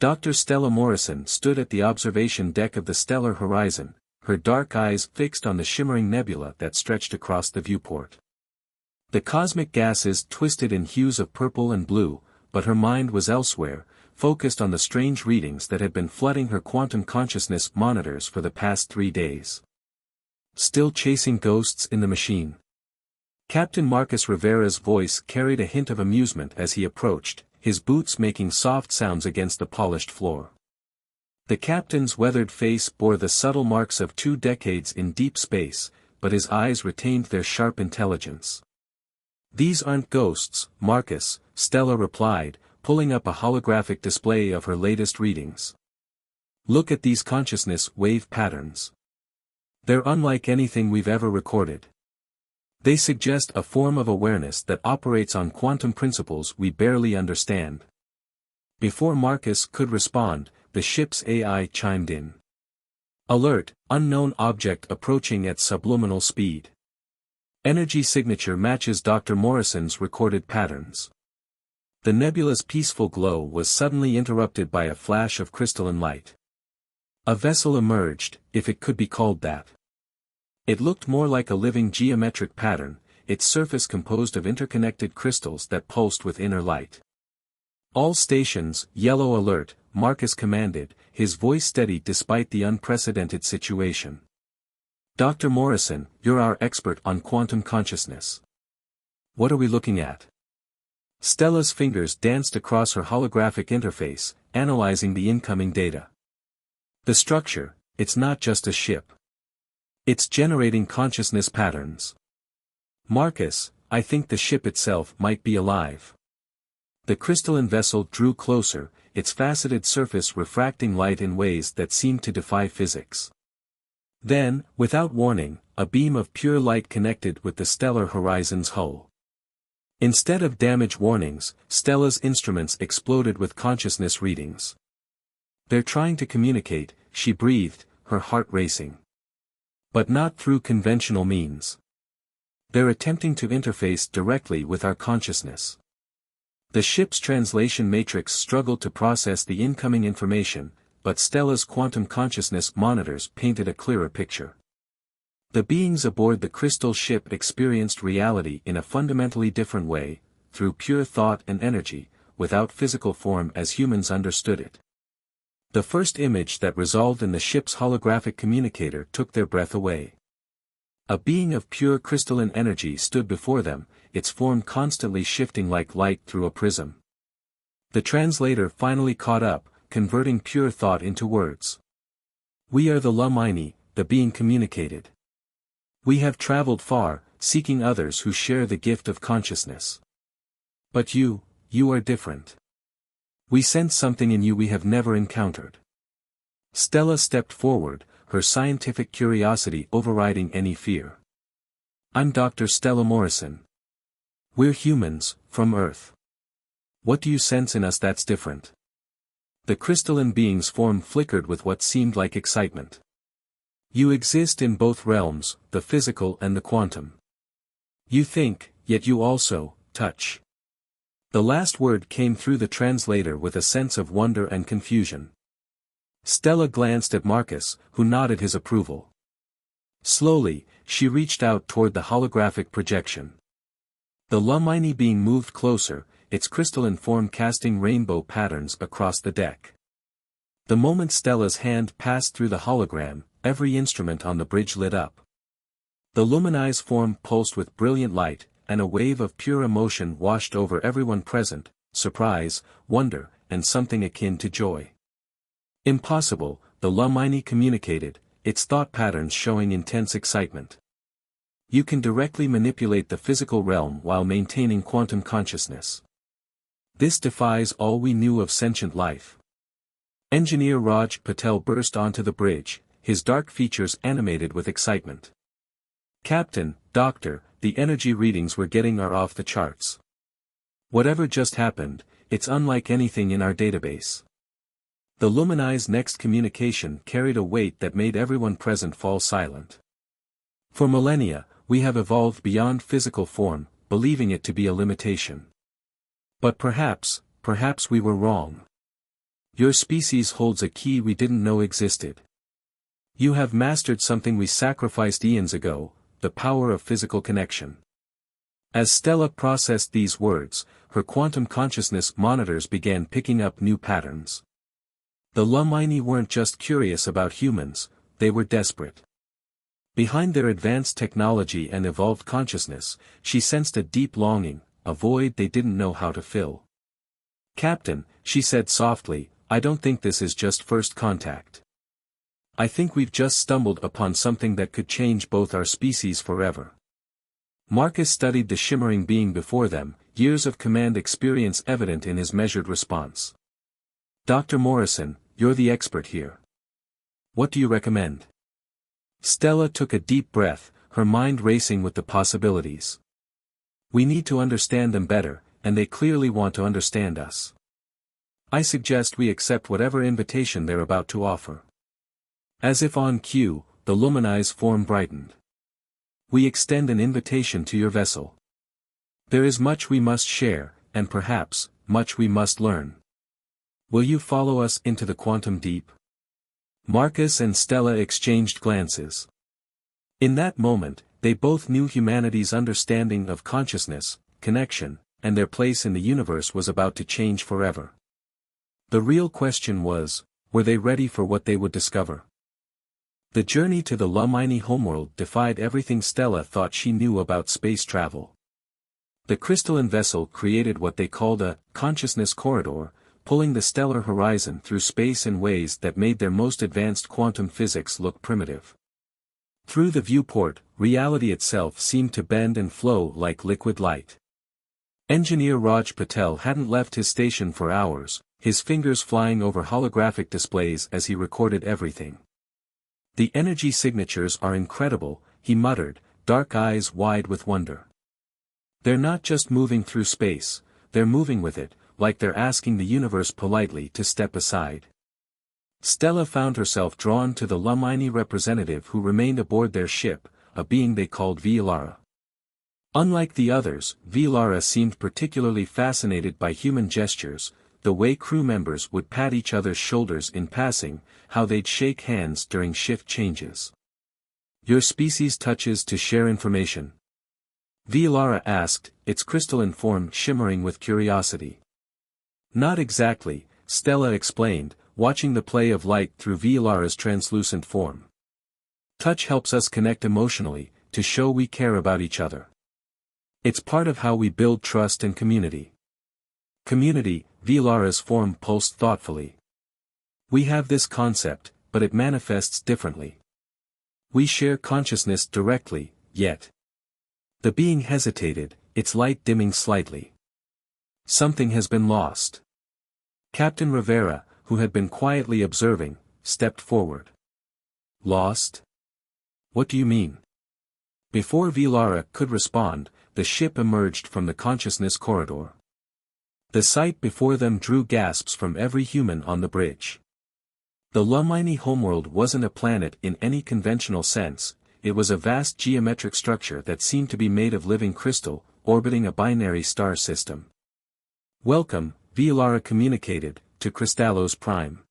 Dr. Stella Morrison stood at the observation deck of the stellar horizon, her dark eyes fixed on the shimmering nebula that stretched across the viewport. The cosmic gases twisted in hues of purple and blue, but her mind was elsewhere, focused on the strange readings that had been flooding her quantum consciousness monitors for the past 3 days. Still chasing ghosts in the machine? Captain Marcus Rivera's voice carried a hint of amusement as he approached, his boots making soft sounds against the polished floor. The captain's weathered face bore the subtle marks of 2 decades in deep space, but his eyes retained their sharp intelligence. "These aren't ghosts, Marcus," Stella replied, pulling up a holographic display of her latest readings. "Look at these consciousness wave patterns. They're unlike anything we've ever recorded. They suggest a form of awareness that operates on quantum principles we barely understand." Before Marcus could respond, the ship's AI chimed in. "Alert, unknown object approaching at subliminal speed. Energy signature matches Dr. Morrison's recorded patterns." The nebula's peaceful glow was suddenly interrupted by a flash of crystalline light. A vessel emerged, if it could be called that. It looked more like a living geometric pattern, its surface composed of interconnected crystals that pulsed with inner light. "All stations, yellow alert," Marcus commanded, his voice steady despite the unprecedented situation. "Dr. Morrison, you're our expert on quantum consciousness. What are we looking at?" Stella's fingers danced across her holographic interface, analyzing the incoming data. "The structure, it's not just a ship. It's generating consciousness patterns. Marcus, I think the ship itself might be alive." The crystalline vessel drew closer, its faceted surface refracting light in ways that seemed to defy physics. Then, without warning, a beam of pure light connected with the stellar horizon's hull. Instead of damage warnings, Stella's instruments exploded with consciousness readings. "They're trying to communicate," she breathed, her heart racing. "But not through conventional means. They're attempting to interface directly with our consciousness." The ship's translation matrix struggled to process the incoming information, but Stella's quantum consciousness monitors painted a clearer picture. The beings aboard the crystal ship experienced reality in a fundamentally different way, through pure thought and energy, without physical form as humans understood it. The first image that resolved in the ship's holographic communicator took their breath away. A being of pure crystalline energy stood before them, its form constantly shifting like light through a prism. The translator finally caught up, converting pure thought into words. "We are the Lumini," the being communicated. "We have traveled far, seeking others who share the gift of consciousness. But you are different. We sense something in you we have never encountered." Stella stepped forward, her scientific curiosity overriding any fear. "I'm Dr. Stella Morrison. We're humans, from Earth. What do you sense in us that's different?" The crystalline being's form flickered with what seemed like excitement. "You exist in both realms, the physical and the quantum. You think, yet you also touch." The last word came through the translator with a sense of wonder and confusion. Stella glanced at Marcus, who nodded his approval. Slowly, she reached out toward the holographic projection. The Lumini being moved closer, its crystalline form casting rainbow patterns across the deck. The moment Stella's hand passed through the hologram, every instrument on the bridge lit up. The Lumini's form pulsed with brilliant light, and a wave of pure emotion washed over everyone present, surprise, wonder, and something akin to joy. "Impossible," the Lumini communicated, its thought patterns showing intense excitement. "You can directly manipulate the physical realm while maintaining quantum consciousness. This defies all we knew of sentient life." Engineer Raj Patel burst onto the bridge, his dark features animated with excitement. "Captain, Doctor, the energy readings we're getting are off the charts. Whatever just happened, it's unlike anything in our database." The Lumini's next communication carried a weight that made everyone present fall silent. "For millennia, we have evolved beyond physical form, believing it to be a limitation. But perhaps we were wrong. Your species holds a key we didn't know existed. You have mastered something we sacrificed eons ago, the power of physical connection. As Stella processed these words, her quantum consciousness monitors began picking up new patterns. The Lumini weren't just curious about humans, they were desperate. Behind their advanced technology and evolved consciousness, she sensed a deep longing, a void they didn't know how to fill. "Captain," she said softly, "I don't think this is just first contact. I think we've just stumbled upon something that could change both our species forever." Marcus studied the shimmering being before them, years of command experience evident in his measured response. "Dr. Morrison, you're the expert here. What do you recommend?" Stella took a deep breath, her mind racing with the possibilities. "We need to understand them better, and they clearly want to understand us. I suggest we accept whatever invitation they're about to offer." As if on cue, the Lumini's form brightened. "We extend an invitation to your vessel. There is much we must share, and perhaps, much we must learn. Will you follow us into the quantum deep?" Marcus and Stella exchanged glances. In that moment, they both knew humanity's understanding of consciousness, connection, and their place in the universe was about to change forever. The real question was, were they ready for what they would discover? The journey to the Lumini homeworld defied everything Stella thought she knew about space travel. The crystalline vessel created what they called a consciousness corridor, pulling the stellar horizon through space in ways that made their most advanced quantum physics look primitive. Through the viewport, reality itself seemed to bend and flow like liquid light. Engineer Raj Patel hadn't left his station for hours, his fingers flying over holographic displays as he recorded everything. "The energy signatures are incredible," he muttered, dark eyes wide with wonder. "They're not just moving through space, they're moving with it, like they're asking the universe politely to step aside." Stella found herself drawn to the Lumini representative who remained aboard their ship, a being they called Vialara. Unlike the others, Vialara seemed particularly fascinated by human gestures, the way crew members would pat each other's shoulders in passing, how they'd shake hands during shift changes. "Your species touches to share information?" Vialara asked, its crystalline form shimmering with curiosity. "Not exactly," Stella explained, watching the play of light through Vialara's translucent form. "Touch helps us connect emotionally, to show we care about each other. It's part of how we build trust and community." "Community," Vialara's form pulsed thoughtfully. "We have this concept, but it manifests differently. We share consciousness directly, yet." The being hesitated, its light dimming slightly. "Something has been lost." Captain Rivera, who had been quietly observing, stepped forward. "Lost? What do you mean?" Before Vialara could respond, the ship emerged from the consciousness corridor. The sight before them drew gasps from every human on the bridge. The Lumini homeworld wasn't a planet in any conventional sense, it was a vast geometric structure that seemed to be made of living crystal, orbiting a binary star system. "Welcome," Vialara communicated, "to Cristallos Prime."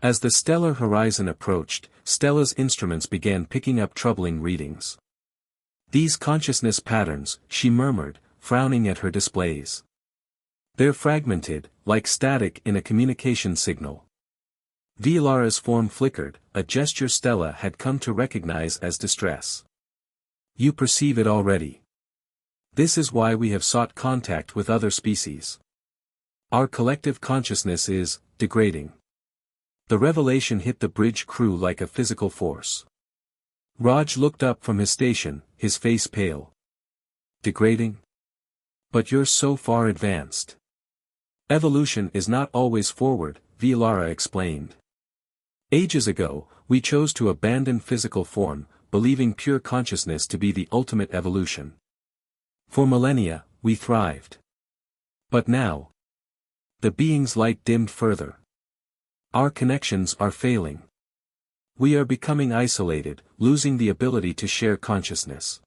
As the stellar horizon approached, Stella's instruments began picking up troubling readings. "These consciousness patterns," she murmured, frowning at her displays. "They're fragmented, like static in a communication signal." Vialara's form flickered, a gesture Stella had come to recognize as distress. "You perceive it already. This is why we have sought contact with other species. Our collective consciousness is degrading." The revelation hit the bridge crew like a physical force. Raj looked up from his station, his face pale. "Degrading? But you're so far advanced." "Evolution is not always forward," Vialara explained. "Ages ago, we chose to abandon physical form, believing pure consciousness to be the ultimate evolution. For millennia, we thrived. But now, the being's light dimmed further. Our connections are failing. We are becoming isolated, losing the ability to share consciousness.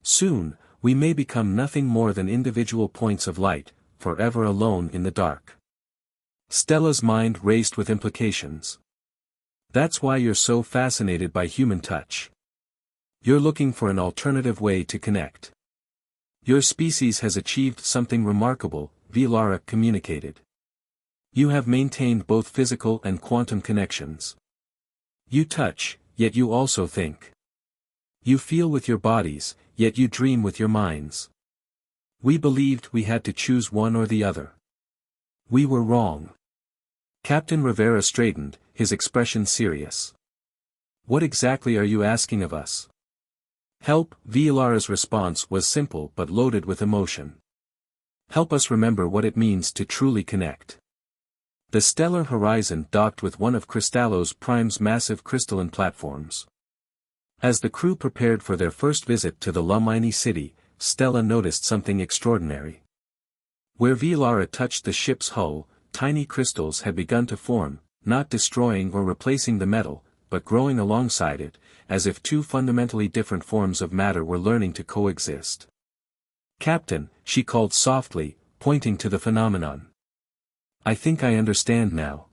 Soon, we may become nothing more than individual points of light, forever alone in the dark." Stella's mind raced with implications. That's why you're so fascinated by human touch. You're looking for an alternative way to connect. Your species has achieved something remarkable, Vilara communicated. You have maintained both physical and quantum connections. You touch, yet you also think. You feel with your bodies, yet you dream with your minds. We believed we had to choose one or the other. We were wrong. Captain Rivera straightened, his expression serious. What exactly are you asking of us? Help. Vilara's response was simple but loaded with emotion. Help us remember what it means to truly connect. The stellar horizon docked with one of Cristallo's Prime's massive crystalline platforms. As the crew prepared for their first visit to the Lumini city, Stella noticed something extraordinary. Where Vilara touched the ship's hull, tiny crystals had begun to form, not destroying or replacing the metal, but growing alongside it, as if two fundamentally different forms of matter were learning to coexist. Captain, she called softly, pointing to the phenomenon. I think I understand now.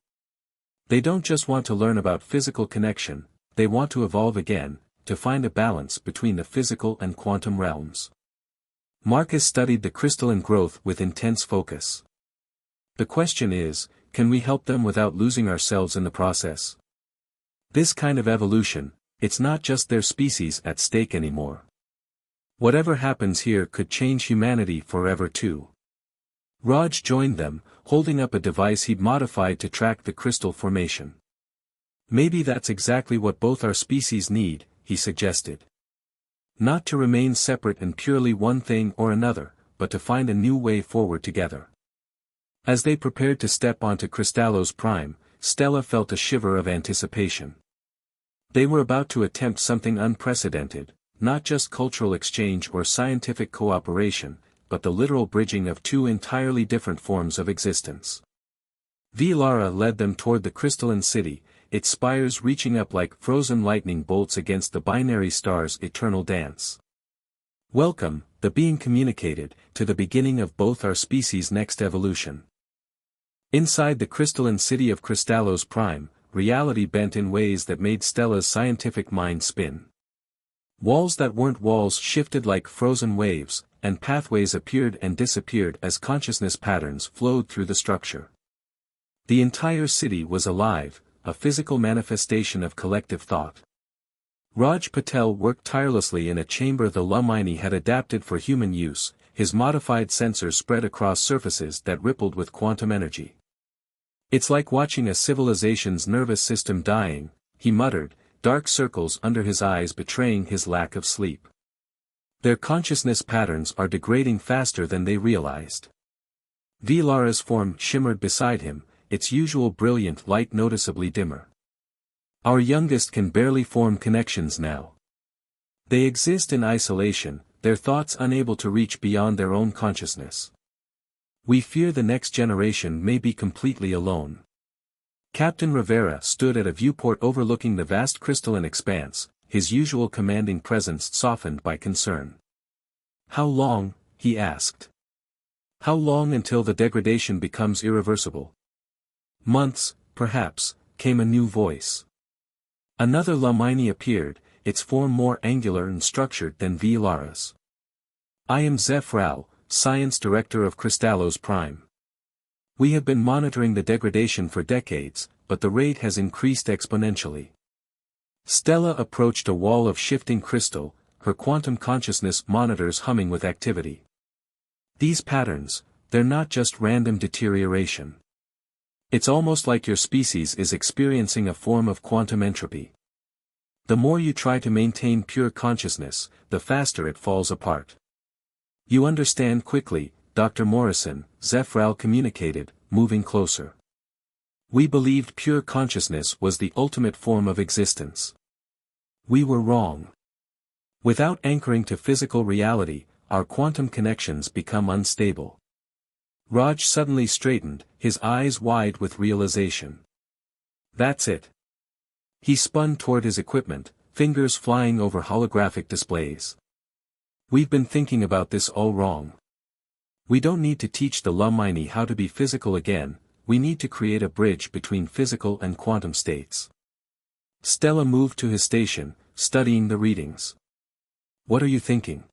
They don't just want to learn about physical connection, they want to evolve again, to find a balance between the physical and quantum realms. Marcus studied the crystalline growth with intense focus. The question is, can we help them without losing ourselves in the process? This kind of evolution, it's not just their species at stake anymore. Whatever happens here could change humanity forever too. Raj joined them, holding up a device he'd modified to track the crystal formation. Maybe that's exactly what both our species need, he suggested. Not to remain separate and purely one thing or another, but to find a new way forward together. As they prepared to step onto Cristallo's Prime, Stella felt a shiver of anticipation. They were about to attempt something unprecedented, not just cultural exchange or scientific cooperation, but the literal bridging of two entirely different forms of existence. Vilara led them toward the crystalline city, its spires reaching up like frozen lightning bolts against the binary star's eternal dance. Welcome, the being communicated, to the beginning of both our species' next evolution. Inside the crystalline city of Cristallo's Prime, reality bent in ways that made Stella's scientific mind spin. Walls that weren't walls shifted like frozen waves, and pathways appeared and disappeared as consciousness patterns flowed through the structure. The entire city was alive, a physical manifestation of collective thought. Raj Patel worked tirelessly in a chamber the Lumini had adapted for human use, his modified sensors spread across surfaces that rippled with quantum energy. It's like watching a civilization's nervous system dying, he muttered, dark circles under his eyes betraying his lack of sleep. Their consciousness patterns are degrading faster than they realized. Vilara's form shimmered beside him, its usual brilliant light noticeably dimmer. Our youngest can barely form connections now. They exist in isolation, their thoughts unable to reach beyond their own consciousness. We fear the next generation may be completely alone. Captain Rivera stood at a viewport overlooking the vast crystalline expanse, his usual commanding presence softened by concern. How long, he asked. How long until the degradation becomes irreversible? Months, perhaps, came a new voice. Another Lumini appeared, its form more angular and structured than Vilara's. I am Zeph Rao, Science Director of Cristallo's Prime. We have been monitoring the degradation for decades, but the rate has increased exponentially. Stella approached a wall of shifting crystal, her quantum consciousness monitors humming with activity. These patterns, they're not just random deterioration. It's almost like your species is experiencing a form of quantum entropy. The more you try to maintain pure consciousness, the faster it falls apart. You understand quickly, Dr. Morrison, Zeph Rao communicated, moving closer. We believed pure consciousness was the ultimate form of existence. We were wrong. Without anchoring to physical reality, our quantum connections become unstable. Raj suddenly straightened, his eyes wide with realization. That's it. He spun toward his equipment, fingers flying over holographic displays. We've been thinking about this all wrong. We don't need to teach the Lumini how to be physical again, we need to create a bridge between physical and quantum states. Stella moved to his station, studying the readings. What are you thinking?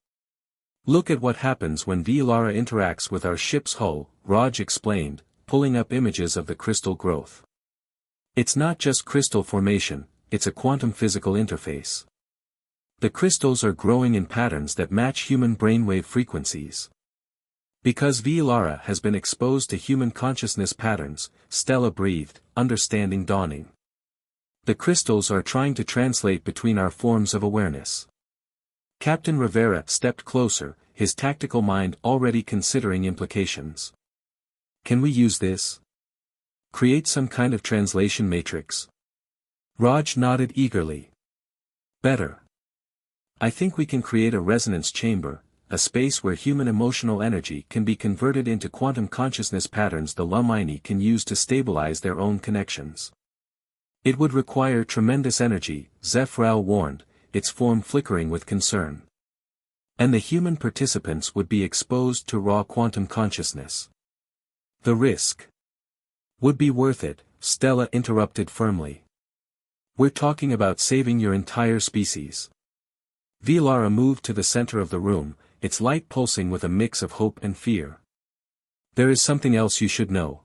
Look at what happens when Vilara interacts with our ship's hull, Raj explained, pulling up images of the crystal growth. It's not just crystal formation, it's a quantum physical interface. The crystals are growing in patterns that match human brainwave frequencies. Because Vilara has been exposed to human consciousness patterns, Stella breathed, understanding dawning. The crystals are trying to translate between our forms of awareness. Captain Rivera stepped closer, his tactical mind already considering implications. Can we use this? Create some kind of translation matrix? Raj nodded eagerly. Better. I think we can create a resonance chamber, a space where human emotional energy can be converted into quantum consciousness patterns the Lumini can use to stabilize their own connections. It would require tremendous energy, Zephyral warned, its form flickering with concern. And the human participants would be exposed to raw quantum consciousness. The risk would be worth it, Stella interrupted firmly. We're talking about saving your entire species. Vilara moved to the center of the room, its light pulsing with a mix of hope and fear. There is something else you should know.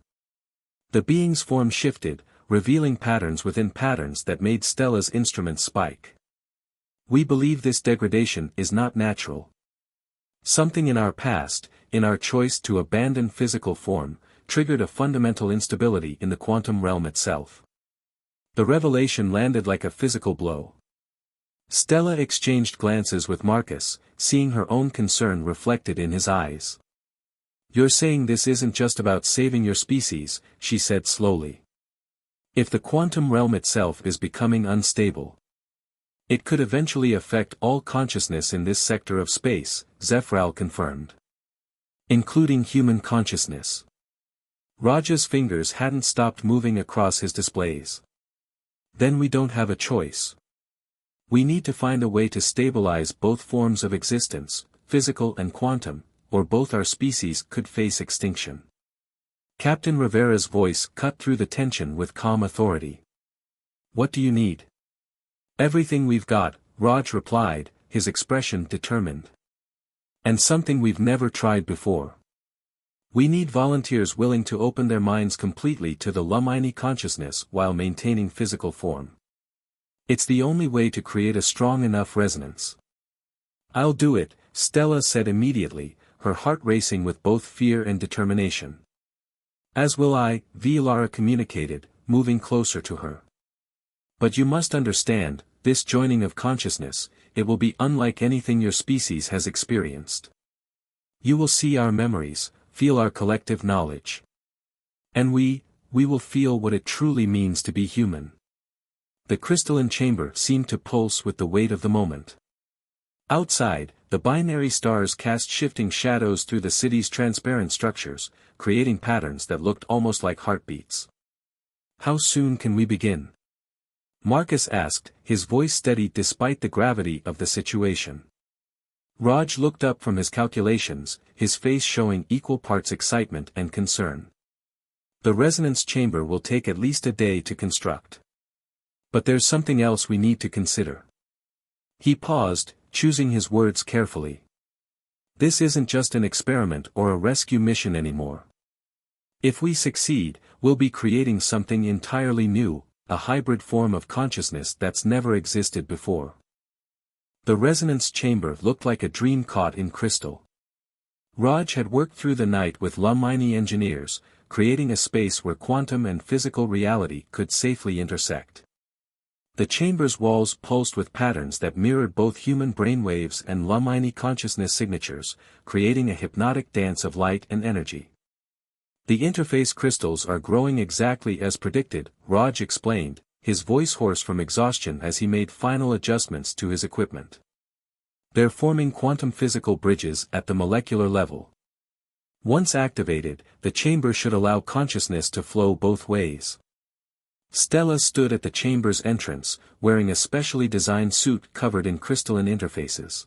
The being's form shifted, revealing patterns within patterns that made Stella's instruments spike. We believe this degradation is not natural. Something in our past, in our choice to abandon physical form, triggered a fundamental instability in the quantum realm itself. The revelation landed like a physical blow. Stella exchanged glances with Marcus, seeing her own concern reflected in his eyes. You're saying this isn't just about saving your species, she said slowly. If the quantum realm itself is becoming unstable, it could eventually affect all consciousness in this sector of space, Zephyral confirmed. Including human consciousness. Raja's fingers hadn't stopped moving across his displays. Then we don't have a choice. We need to find a way to stabilize both forms of existence, physical and quantum, or both our species could face extinction. Captain Rivera's voice cut through the tension with calm authority. What do you need? Everything we've got, Raj replied, his expression determined. And something we've never tried before. We need volunteers willing to open their minds completely to the Lumini consciousness while maintaining physical form. It's the only way to create a strong enough resonance. I'll do it, Stella said immediately, her heart racing with both fear and determination. As will I, Vilara communicated, moving closer to her. But you must understand, this joining of consciousness, it will be unlike anything your species has experienced. You will see our memories, feel our collective knowledge. And we will feel what it truly means to be human. The crystalline chamber seemed to pulse with the weight of the moment. Outside, the binary stars cast shifting shadows through the city's transparent structures, creating patterns that looked almost like heartbeats. How soon can we begin? Marcus asked, his voice steady despite the gravity of the situation. Raj looked up from his calculations, his face showing equal parts excitement and concern. The resonance chamber will take at least a day to construct. But there's something else we need to consider. He paused, choosing his words carefully. This isn't just an experiment or a rescue mission anymore. If we succeed, we'll be creating something entirely new, a hybrid form of consciousness that's never existed before. The resonance chamber looked like a dream caught in crystal. Raj had worked through the night with Lumini engineers, creating a space where quantum and physical reality could safely intersect. The chamber's walls pulsed with patterns that mirrored both human brainwaves and Lumini consciousness signatures, creating a hypnotic dance of light and energy. The interface crystals are growing exactly as predicted, Raj explained, his voice hoarse from exhaustion as he made final adjustments to his equipment. They're forming quantum physical bridges at the molecular level. Once activated, the chamber should allow consciousness to flow both ways. Stella stood at the chamber's entrance, wearing a specially designed suit covered in crystalline interfaces.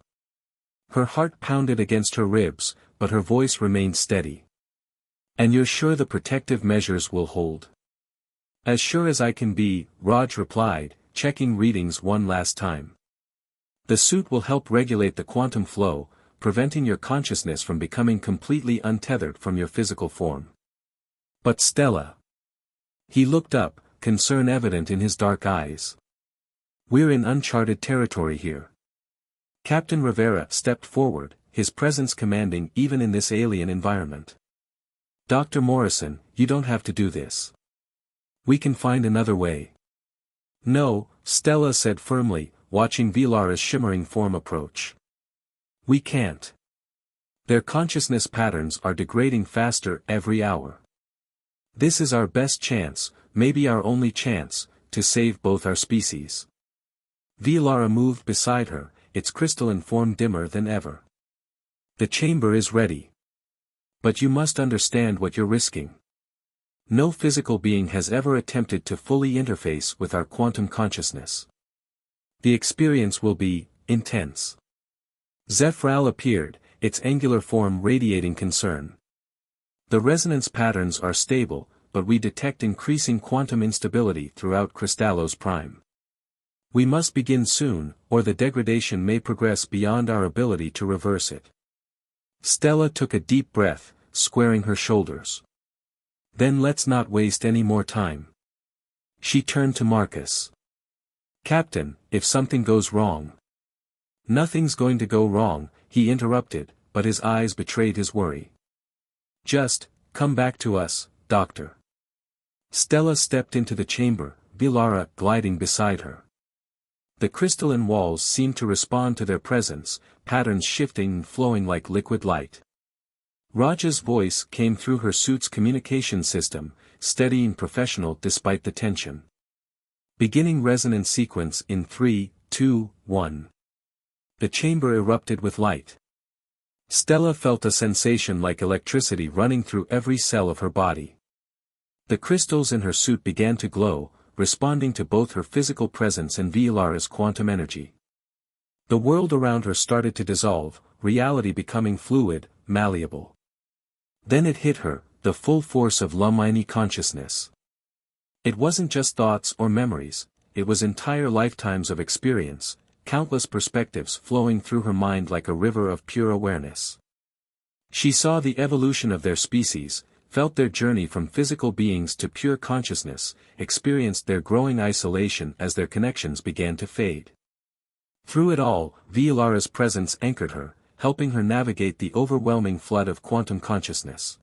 Her heart pounded against her ribs, but her voice remained steady. And you're sure the protective measures will hold? As sure as I can be, Raj replied, checking readings one last time. The suit will help regulate the quantum flow, preventing your consciousness from becoming completely untethered from your physical form. But Stella. He looked up, concern evident in his dark eyes. We're in uncharted territory here. Captain Rivera stepped forward, his presence commanding even in this alien environment. Dr. Morrison, you don't have to do this. We can find another way. No, Stella said firmly, watching Vilara's shimmering form approach. We can't. Their consciousness patterns are degrading faster every hour. This is our best chance, maybe our only chance, to save both our species. Vilara moved beside her, its crystalline form dimmer than ever. The chamber is ready. But you must understand what you're risking. No physical being has ever attempted to fully interface with our quantum consciousness. The experience will be intense. Zephyral appeared, its angular form radiating concern. The resonance patterns are stable, but we detect increasing quantum instability throughout Cristallo's prime. We must begin soon, or the degradation may progress beyond our ability to reverse it. Stella took a deep breath, squaring her shoulders. Then let's not waste any more time. She turned to Marcus. Captain, if something goes wrong. Nothing's going to go wrong, he interrupted, but his eyes betrayed his worry. Just, come back to us, Doctor. Stella stepped into the chamber, Vilara gliding beside her. The crystalline walls seemed to respond to their presence, patterns shifting and flowing like liquid light. Raja's voice came through her suit's communication system, steady and professional despite the tension. Beginning resonance sequence in 3, 2, 1. The chamber erupted with light. Stella felt a sensation like electricity running through every cell of her body. The crystals in her suit began to glow, responding to both her physical presence and Vilara's quantum energy. The world around her started to dissolve, reality becoming fluid, malleable. Then it hit her, the full force of Lumini consciousness. It wasn't just thoughts or memories, it was entire lifetimes of experience, countless perspectives flowing through her mind like a river of pure awareness. She saw the evolution of their species, felt their journey from physical beings to pure consciousness, experienced their growing isolation as their connections began to fade. Through it all, Vilara's presence anchored her, helping her navigate the overwhelming flood of quantum consciousness.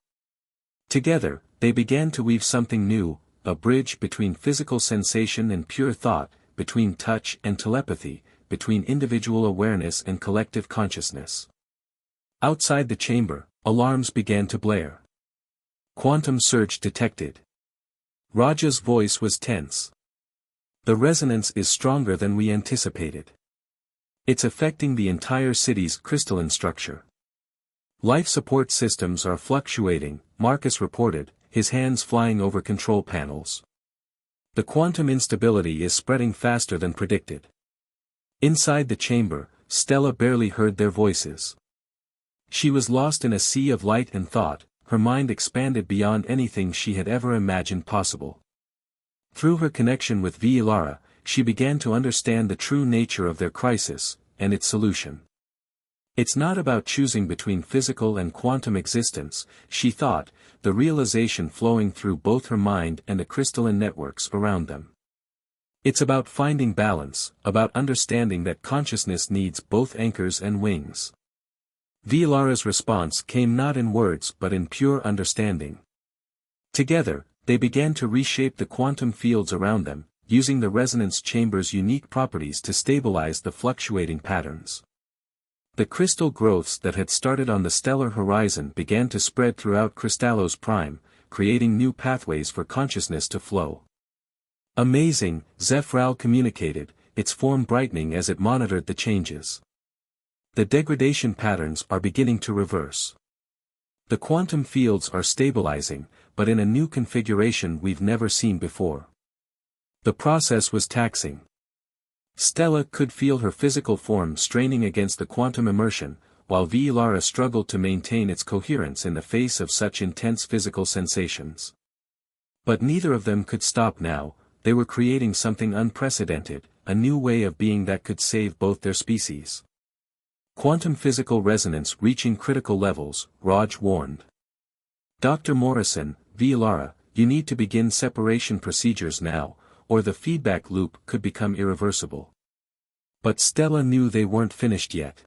Together, they began to weave something new, a bridge between physical sensation and pure thought, between touch and telepathy, between individual awareness and collective consciousness. Outside the chamber, alarms began to blare. Quantum surge detected. Raja's voice was tense. The resonance is stronger than we anticipated. It's affecting the entire city's crystalline structure. Life support systems are fluctuating, Marcus reported, his hands flying over control panels. The quantum instability is spreading faster than predicted. Inside the chamber, Stella barely heard their voices. She was lost in a sea of light and thought, her mind expanded beyond anything she had ever imagined possible. Through her connection with Vilara, she began to understand the true nature of their crisis, and its solution. It's not about choosing between physical and quantum existence, she thought, the realization flowing through both her mind and the crystalline networks around them. It's about finding balance, about understanding that consciousness needs both anchors and wings. Vilara's response came not in words but in pure understanding. Together, they began to reshape the quantum fields around them, using the resonance chamber's unique properties to stabilize the fluctuating patterns. The crystal growths that had started on the stellar horizon began to spread throughout Cristallo's prime, creating new pathways for consciousness to flow. Amazing, Zephyral communicated, its form brightening as it monitored the changes. The degradation patterns are beginning to reverse. The quantum fields are stabilizing, but in a new configuration we've never seen before. The process was taxing. Stella could feel her physical form straining against the quantum immersion, while Lara struggled to maintain its coherence in the face of such intense physical sensations. But neither of them could stop now. They were creating something unprecedented, a new way of being that could save both their species. Quantum physical resonance reaching critical levels, Raj warned. Dr. Morrison, Lara, you need to begin separation procedures now, or the feedback loop could become irreversible. But Stella knew they weren't finished yet.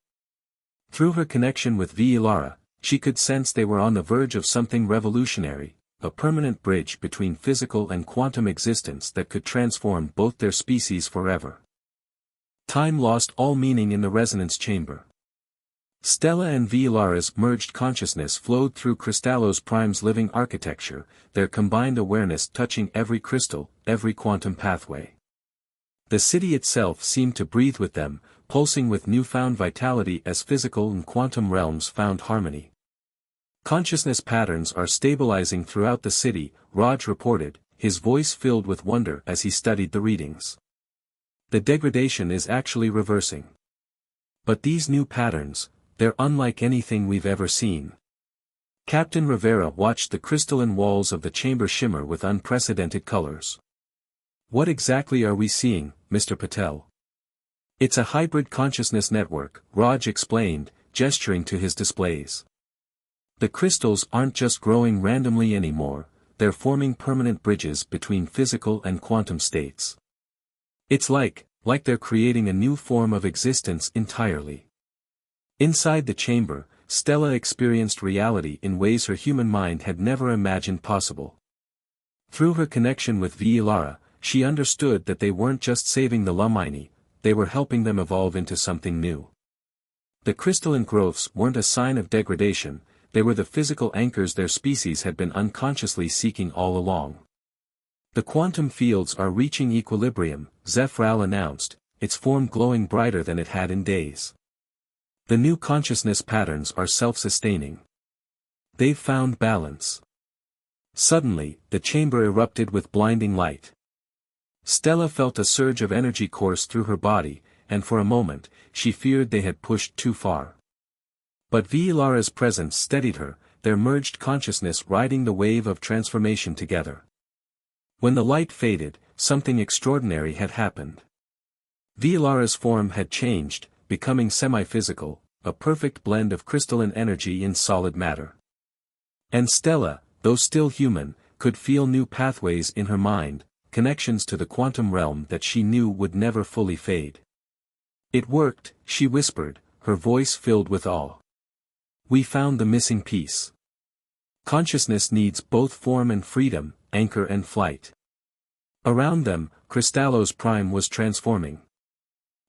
Through her connection with Lara, she could sense they were on the verge of something revolutionary, a permanent bridge between physical and quantum existence that could transform both their species forever. Time lost all meaning in the resonance chamber. Stella and Lara's merged consciousness flowed through Cristallos Prime's living architecture, their combined awareness touching every crystal, every quantum pathway. The city itself seemed to breathe with them, pulsing with newfound vitality as physical and quantum realms found harmony. Consciousness patterns are stabilizing throughout the city, Raj reported, his voice filled with wonder as he studied the readings. The degradation is actually reversing. But these new patterns, they're unlike anything we've ever seen. Captain Rivera watched the crystalline walls of the chamber shimmer with unprecedented colors. What exactly are we seeing, Mr. Patel? It's a hybrid consciousness network, Raj explained, gesturing to his displays. The crystals aren't just growing randomly anymore, they're forming permanent bridges between physical and quantum states. It's like they're creating a new form of existence entirely. Inside the chamber, Stella experienced reality in ways her human mind had never imagined possible. Through her connection with Lara, she understood that they weren't just saving the Lumini, they were helping them evolve into something new. The crystalline growths weren't a sign of degradation, they were the physical anchors their species had been unconsciously seeking all along. The quantum fields are reaching equilibrium, Zephyral announced, its form glowing brighter than it had in days. The new consciousness patterns are self-sustaining. They've found balance. Suddenly, the chamber erupted with blinding light. Stella felt a surge of energy course through her body, and for a moment, she feared they had pushed too far. But Lara's presence steadied her, their merged consciousness riding the wave of transformation together. When the light faded, something extraordinary had happened. Lara's form had changed, becoming semi-physical, a perfect blend of crystalline energy in solid matter. And Stella, though still human, could feel new pathways in her mind, connections to the quantum realm that she knew would never fully fade. It worked, she whispered, her voice filled with awe. We found the missing piece. Consciousness needs both form and freedom, anchor and flight. Around them, Cristallos Prime was transforming.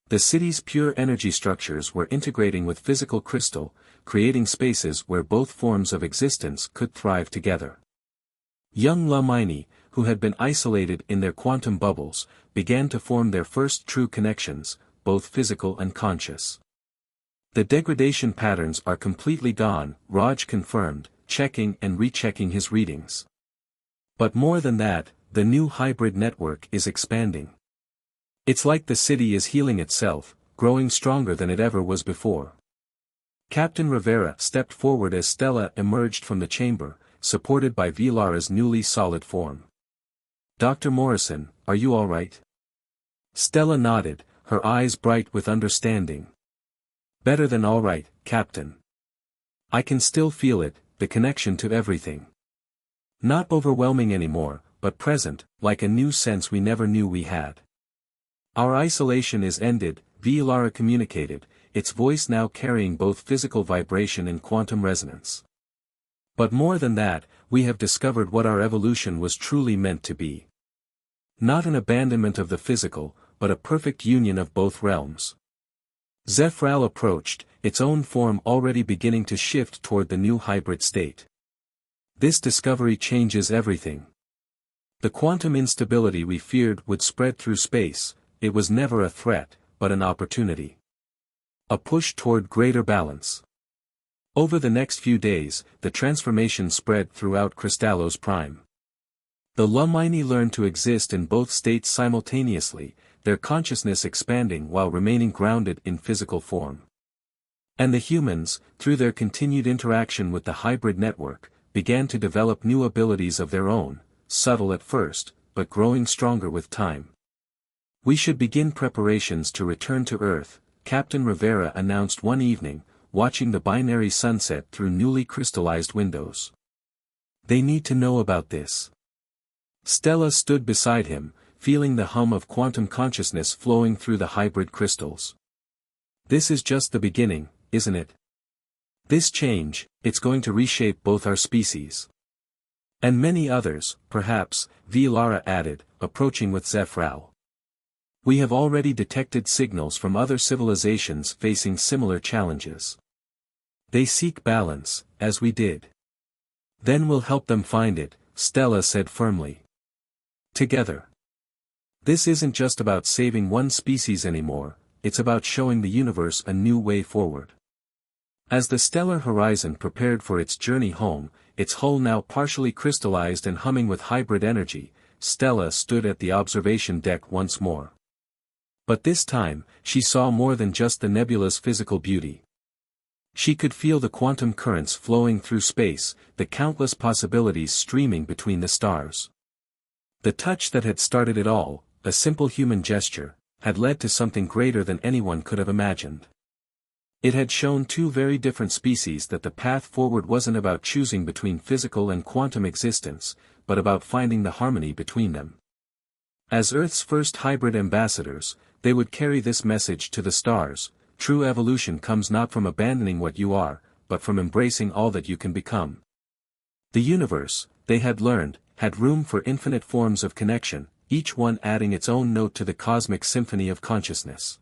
The city's pure energy structures were integrating with physical crystal, creating spaces where both forms of existence could thrive together. Young Lumini, who had been isolated in their quantum bubbles, began to form their first true connections, both physical and conscious. The degradation patterns are completely gone, Raj confirmed, checking and rechecking his readings. But more than that, the new hybrid network is expanding. It's like the city is healing itself, growing stronger than it ever was before. Captain Rivera stepped forward as Stella emerged from the chamber, supported by Lara's newly solid form. Dr. Morrison, are you all right? Stella nodded, her eyes bright with understanding. Better than all right, Captain. I can still feel it, the connection to everything. Not overwhelming anymore, but present, like a new sense we never knew we had. Our isolation is ended, Lara communicated, its voice now carrying both physical vibration and quantum resonance. But more than that, we have discovered what our evolution was truly meant to be. Not an abandonment of the physical, but a perfect union of both realms. Zephyral approached, its own form already beginning to shift toward the new hybrid state. This discovery changes everything. The quantum instability we feared would spread through space, it was never a threat, but an opportunity. A push toward greater balance. Over the next few days, the transformation spread throughout Cristallos Prime. The Lumini learned to exist in both states simultaneously, their consciousness expanding while remaining grounded in physical form. And the humans, through their continued interaction with the hybrid network, began to develop new abilities of their own, subtle at first, but growing stronger with time. "We should begin preparations to return to Earth," Captain Rivera announced one evening, watching the binary sunset through newly crystallized windows. "They need to know about this." Stella stood beside him, feeling the hum of quantum consciousness flowing through the hybrid crystals. "This is just the beginning, isn't it? This change, it's going to reshape both our species. And many others, perhaps," Lara added, approaching with Zephrau. "We have already detected signals from other civilizations facing similar challenges. They seek balance, as we did. Then we'll help them find it," Stella said firmly. "Together. This isn't just about saving one species anymore, it's about showing the universe a new way forward." As the stellar horizon prepared for its journey home, its hull now partially crystallized and humming with hybrid energy, Stella stood at the observation deck once more. But this time, she saw more than just the nebula's physical beauty. She could feel the quantum currents flowing through space, the countless possibilities streaming between the stars. The touch that had started it all, a simple human gesture, had led to something greater than anyone could have imagined. It had shown two very different species that the path forward wasn't about choosing between physical and quantum existence, but about finding the harmony between them. As Earth's first hybrid ambassadors, they would carry this message to the stars: true evolution comes not from abandoning what you are, but from embracing all that you can become. The universe, they had learned, had room for infinite forms of connection, each one adding its own note to the cosmic symphony of consciousness.